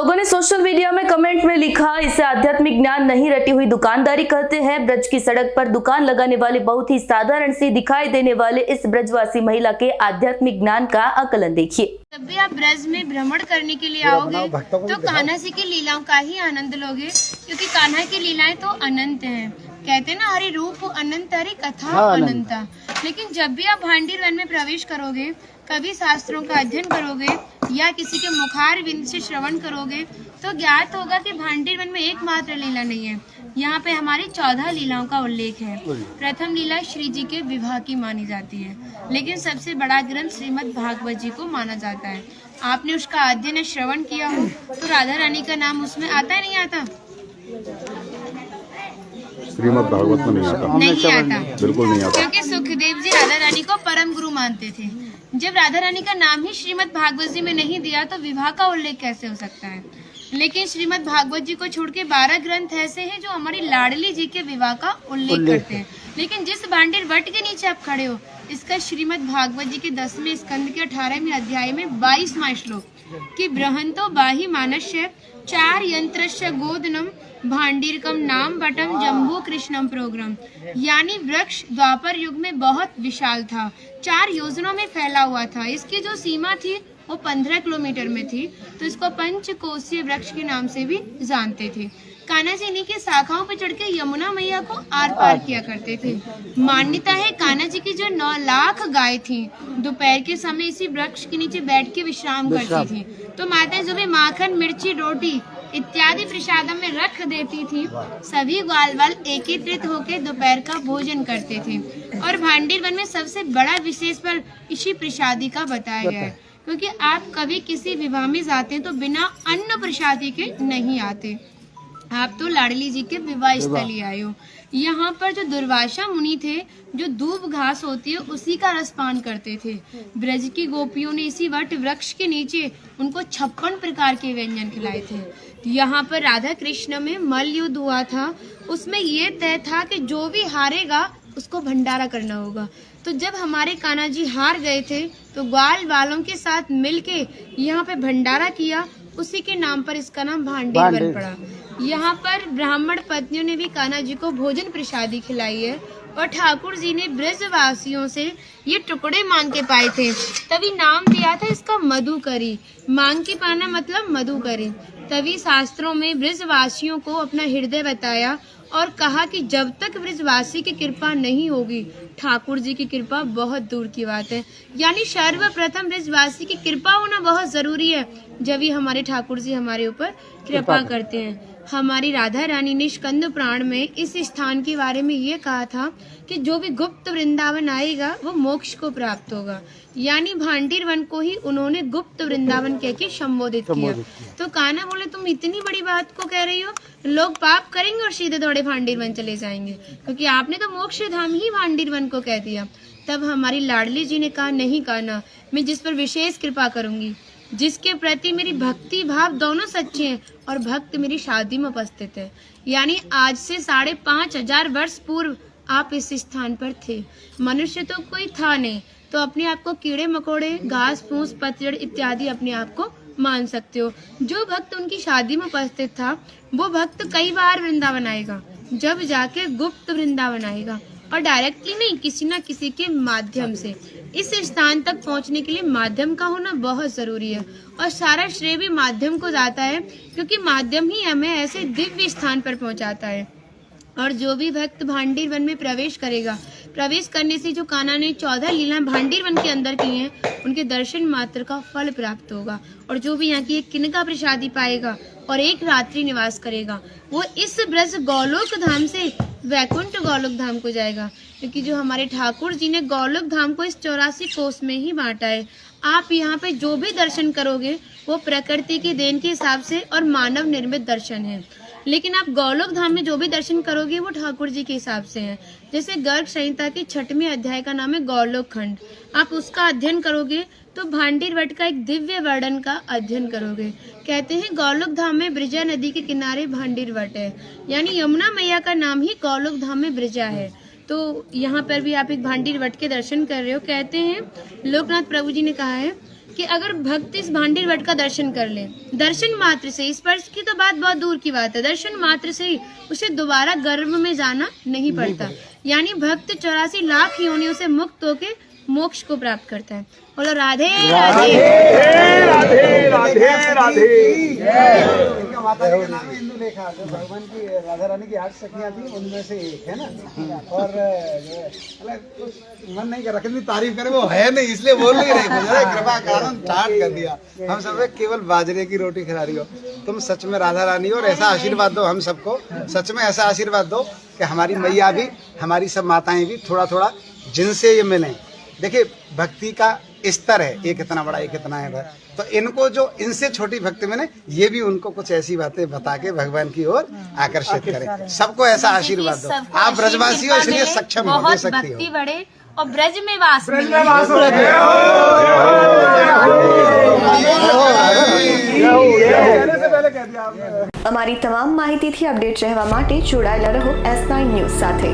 लोगों ने social media में कमेंट में लिखा, इसे आध्यात्मिक ज्ञान नहीं रटी हुई दुकानदारी कहते हैं। ब्रज की सड़क पर दुकान लगाने वाले बहुत ही साधारण सी दिखाई देने वाले इस ब्रजवासी महिला के आध्यात्मिक ज्ञान का आकलन देखिए। जब भी आप ब्रज में भ्रमण करने के लिए आओगे तो कान्हा जी की लीलाओं का ही आनंद लोगे, क्योंकि कान्हा की लीलाएं तो अनंत हैं। कहते हैं ना, हरि रूप अनंत हरि कथा अनंता। लेकिन जब भी आप भांडीर वन में प्रवेश करोगे, कभी शास्त्रों का अध्ययन करोगे या किसी के मुखार विंद से श्रवण करोगे तो ज्ञात होगा कि भांडीर वन में एकमात्र लीला नहीं है। यहाँ पे हमारी 14 लीलाओं का उल्लेख है। प्रथम लीला श्री जी के विवाह की मानी जाती है, लेकिन सबसे बड़ा ग्रंथ श्रीमद् भागवत जी को माना जाता है। आपने उसका अध्ययन श्रवण किया हो तो राधा रानी का नाम उसमें आता है, नहीं आता? श्रीमद् भागवत में नहीं आता, बिल्कुल नहीं आता, क्योंकि सुखदेव जी राधा रानी को परम गुरु मानते थे। जब राधा रानी का नाम ही श्रीमद् भागवत जी में नहीं दिया तो विवाह का उल्लेख कैसे हो सकता है? लेकिन श्रीमद् भागवत जी को छोड़ के 12 ग्रंथ ऐसे हैं जो हमारी लाडली जी के विवाह का उल्लेख करते हैं। लेकिन जिस भांडीर वट के नीचे आप खड़े हो, इसका श्रीमद् भागवत जी के 10वें स्कंद के 18वें अध्याय में 22वां श्लोक कि बृहंतो बाहि मानस्य 4 यंत्रस्य गोदनम भांडीरकम नाम बटम जम्बू कृष्णम प्रोग्राम। यानी वृक्ष द्वापर युग में बहुत विशाल था, 4 योजनों में फैला हुआ था। इसकी जो सीमा थी वो 15 किलोमीटर में थी, तो इसको पंचकोशीय वृक्ष के नाम से भी जानते थे। कान्हा जी इन्हीं की शाखाओं पर चढ़ के यमुना मैया को आर पार किया करते थे। मान्यता है कान्हा जी की जो 9 लाख गाय थी, दोपहर के समय इसी वृक्ष के नीचे बैठ के विश्राम करती थी। तो माताएं जो भी माखन, मिर्ची, रोटी इत्यादि प्रसादम में रख देती थी, सभी ग्वाल वाल एकत्रित होकर दोपहर का भोजन करते थे। और भांडीर वन में सबसे बड़ा विशेष फल इसी प्रसादी का बताया गया है, क्योंकि आप कभी किसी विवाह में जाते हैं तो बिना अन्न प्रसादी के नहीं आते। आप तो लाडली जी के विवाह स्थली आए हो। यहाँ पर जो दुर्वासा मुनि थे, जो दूब घास होती है उसी का रसपान करते थे। ब्रज की गोपियों ने इसी वट वृक्ष के नीचे उनको 56 प्रकार के व्यंजन खिलाए थे। यहाँ पर राधा कृष्ण में मल्ल युद्ध हुआ था, उसमें ये तय था कि जो भी हारेगा उसको भंडारा करना होगा। तो जब हमारे कान्हा जी हार गए थे तो ग्वाल वालों के साथ मिलके यहाँ पे भंडारा किया, उसी के नाम पर इसका नाम भांडीर वन पड़ा। यहाँ पर ब्राह्मण पत्नियों ने भी कान्हा जी को भोजन प्रसादी खिलाई है, और ठाकुर जी ने ब्रजवासियों से ये टुकड़े मांग के पाए थे, तभी नाम दिया था इसका मधुकरी। मांग के पाना मतलब मधुकरी। तभी शास्त्रों में ब्रजवासियों को अपना हृदय बताया और कहा कि जब तक ब्रजवासी की कृपा नहीं होगी, ठाकुर जी की कृपा बहुत दूर की बात है। यानी सर्वप्रथम ब्रजवासी की कृपा होना बहुत जरूरी है, जब ही हमारे ठाकुर जी हमारे ऊपर कृपा करते हैं। हमारी राधा रानी ने स्कंद पुराण में इस स्थान के बारे में ये कहा था कि जो भी गुप्त वृंदावन आएगा वो मोक्ष को प्राप्त होगा। यानी भांडीर वन को ही उन्होंने गुप्त वृंदावन कह के संबोधित किया। तो कान्हा बोले, तुम इतनी बड़ी बात को कह रही हो, लोग पाप करेंगे और सीधे दौड़े भांडीर वन चले जाएंगे, क्योंकि आपने तो मोक्ष धाम ही भांडीर वन को कह दिया। तब हमारी लाडली जी ने कहा, नहीं कान्हा, मैं जिस पर विशेष कृपा करूंगी, जिसके प्रति मेरी भक्ति भाव दोनों सच्चे हैं और भक्त मेरी शादी में उपस्थित है। यानी आज से 5,500 वर्ष पूर्व आप इस स्थान पर थे। मनुष्य तो कोई था नहीं, तो अपने आप को कीड़े मकोड़े, घास फूस, पतझड़ इत्यादि अपने आप को मान सकते हो। जो भक्त उनकी शादी में उपस्थित था वो भक्त कई बार वृंदावन आएगा, जब जाके गुप्त वृंदावन आएगा, और डायरेक्टली नहीं, किसी न किसी के माध्यम से। इस स्थान तक पहुंचने के लिए माध्यम का होना बहुत जरूरी है, और सारा श्रेय भी माध्यम को जाता है, क्योंकि माध्यम ही हमें ऐसे दिव्य स्थान पर पहुंचाता है। और जो भी भक्त भांडीर वन में प्रवेश करेगा, प्रवेश करने से जो कान्हा ने 14 लीलाएं भांडीर वन के अंदर की हैं, उनके दर्शन मात्र का फल प्राप्त होगा। और जो भी यहाँ की एक किनका प्रसादी पाएगा और एक रात्रि निवास करेगा, वो इस ब्रज गौलोक धाम से वैकुंठ गौलोक धाम को जाएगा, क्योंकि जो हमारे ठाकुर जी ने गौलोक धाम को इस 84 कोस में ही बांटा है। आप यहाँ पे जो भी दर्शन करोगे वो प्रकृति की देन के हिसाब से और मानव निर्मित दर्शन है, लेकिन आप गौलोक धाम में जो भी दर्शन करोगे वो ठाकुर जी के हिसाब से है। जैसे गर्ग संहिता के 6वें अध्याय का नाम है गौलोक खंड, आप उसका अध्ययन करोगे तो भांडीर वट का एक दिव्य वर्णन का अध्ययन करोगे। कहते हैं गौलोक धाम में ब्रजा नदी के किनारे भांडीर वट है, यानी यमुना मैया का नाम ही गौलोक धाम में ब्रजा है। तो यहाँ पर भी आप एक भांडीर वट के दर्शन कर रहे हो। कहते हैं लोकनाथ प्रभु जी ने कहा है कि अगर भक्त इस भांडी वट का दर्शन कर ले, दर्शन मात्र से, स्पर्श की तो बात बहुत दूर की बात है, दर्शन मात्र से ही उसे दोबारा गर्भ में जाना नहीं पड़ता। यानी भक्त 84 लाख योनियों से मुक्त होके मोक्ष को प्राप्त करता है। बोलो राधे राधे राधे राधे। माता जी का नाम है इंदु लेखा, जो भगवान की राधा रानी की 8 सखियां थी उनमें से एक है ना। और मन नहीं कर रहा कितनी तारीफ करे, वो है नहीं इसलिए बोल नहीं रहे, कृपा कारण स्टार्ट कर दिया। हम सब केवल बाजरे की रोटी खिला रही हो, तुम सच में राधा रानी हो। और ऐसा आशीर्वाद दो हम सबको, सच में ऐसा आशीर्वाद दो कि हमारी मैया भी, हमारी सब माताएं भी थोड़ा थोड़ा जिनसे ये मिलें। देखिए भक्ति का स्तर है, एक इतना बड़ा एक इतना है, तो इनको जो इनसे छोटी भक्ति में ये भी उनको कुछ ऐसी बातें बता के भगवान की ओर आकर्षित करें। सबको ऐसा आशीर्वाद दो। आप ब्रजवासी हो इसलिए सक्षम हो, दे सकती हो। बढ़े और ब्रज में वास અમારી તમામ માહિતીથી અપડેટ રહેવા માટે જોડાયેલા રહો S9 ન્યૂઝ સાથે।